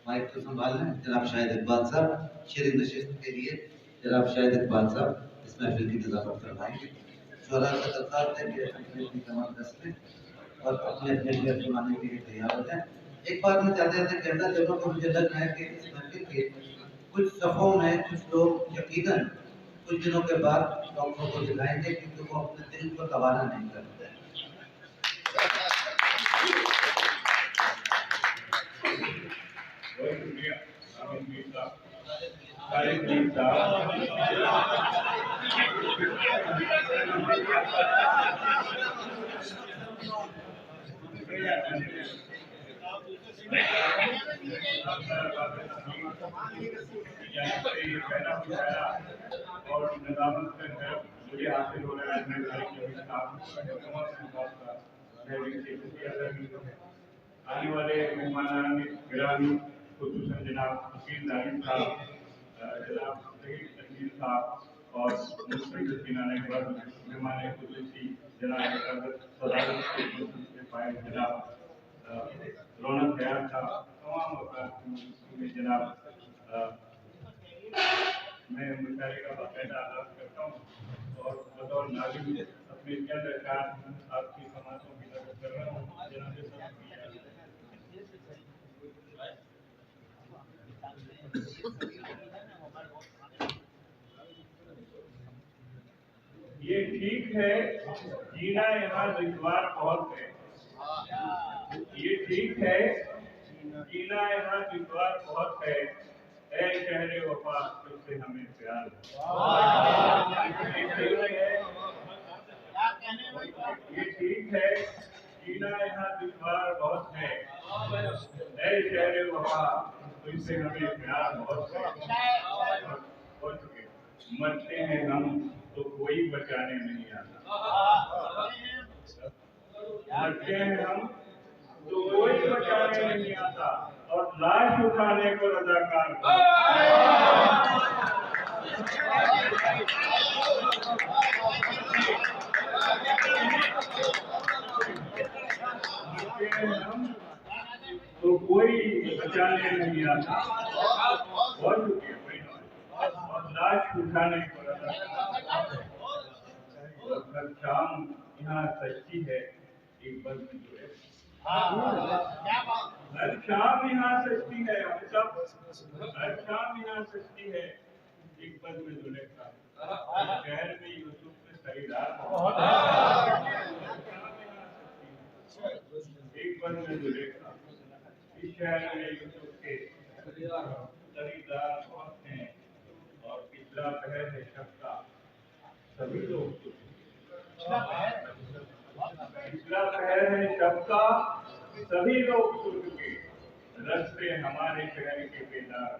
Mic को संभाल लें जनाब शाहिद इकबाल साहब। शेर नशिस्त के लिए जनाब शाहिद इकबाल साहब इस महफिल की नज़ाकत फरमाएंगे। शोरा से दरख्वास्त है कि अपनी अपनी कमर कस लें और अपने अपने शेर सुनाने के लिए तैयार हो जाएं। एक बात मैं जाते जाते कहना चाहूँगा कि मुझे लग रहा है कि इस महफिल के कुछ सफ़ों में कुछ लोग यकीनन कुछ दिनों के बाद डॉक्टरों को दिखाएंगे क्योंकि वो अपने दिल को रवाना नहीं करते। और निजामत से है मुझे हासिल हो रहा है। आने वाले मेहमान गिरामी खुसूसन जनाब वकील नारिम साहब, जनाब शहीद तंजीर साहब और मेहमान खुसूसी जनाब सदारत के पाए जनाब रौनक दयाल साहब, तमाम जनाब मैं मुशायरे का बाकायदा आगाज करता हूँ और बतौर नाज़िम अपने चंद अशआर आपकी समातों की नकल कर रहा हूँ। ये ठीक है जीना यहाँ दुश्वार बहुत है, ये ठीक है जीना यहाँ दुश्वार बहुत है, ऐ शहरे वफा तुझसे हमें प्यार है। ये ठीक है जीना यहाँ दुश्वार बहुत है, ऐ शहरे वफा तुझसे हमें प्यार बहुत है। मरते हैं हम तो कोई बचाने नहीं आता, मरते हैं हम तो कोई बचाने नहीं आता और लाश उठाने को रजाकार हम तो कोई बचाने नहीं आता और लाश उठाने को रजाकार। हर शाम यहाँ सच्ची है एक बंद जुड़े, हर शाम यहाँ सच्ची है, हम सब हर शाम यहाँ सच्ची है एक पद में जुलेखा। शहर में यूसुफ के खरीदार एक पद में जुलेखा। इस शहर में यूसुफ के खरीदार बहुत हैं और पिछला पहर है शब का सभी लोग। पिछला पहर है शब का सभी लोग सुर्ग के, रस्ते हमारे शहर के बेदार।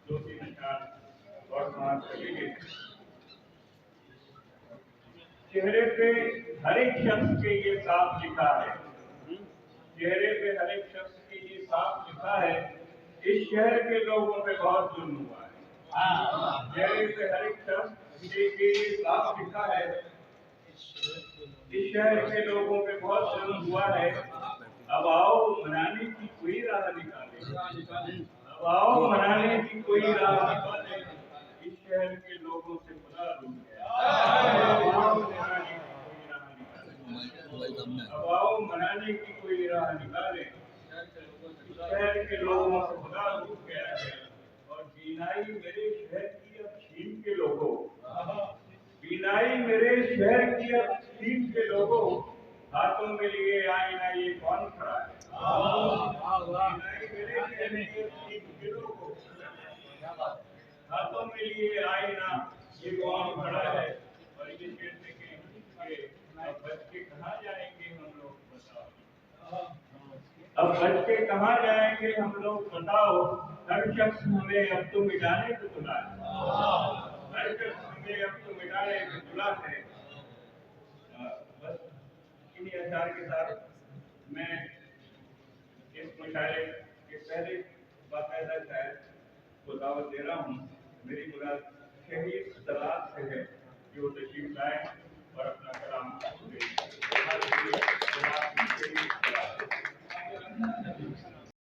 दो तीन अशआर और समाप्त करेंगे। चेहरे पे हर एक शख्स के ये साफ लिखा है, चेहरे पे हर एक शख्स के ये साफ लिखा है, इस शहर के लोगों पे बहुत जुल्म हुआ है। चेहरे पे हर एक शख्स के ये साफ लिखा है, इस शहर के लोगों पे बहुत जुल्म हुआ है। अब आओ मनाने की कोई राह निकाले, अब आओ मनाने की कोई राह निकाले, इस शहर के लोगों से खुदा रूठ गया। अब आओ मनाने की कोई राह निकाले, इस शहर के लोगों से खुदा रूठ गया है। और बीनाई मेरे शहर की अब छीन के लोगों, बीनाई मेरे शहर की अब छीन के लोगों, हाथों में लिए आईना ये कौन खड़ा है। बीनाई मेरे शहर की अब छीन के लोगों, हाथों में लिए आईना ये कौन खड़ा है। और ये कहते कि अब बच के कहाँ जाएंगे हम लोग बताओ, अब बच के कहाँ जाएंगे हम लोग बताओ। हर शख्स हमें अब तो मिटाने को तुला है, हर शख्स हमें अब तो मिटाने को तुला है। बस इन्हीं अशआर के साथ मैं इस मुशायरे के पहले बाकायदा शायर को दावत दे रहा हूँ। मेरी मुराद शहीद सलाद से है कि वो तशरीफ लाए और अपना कलाम के लिए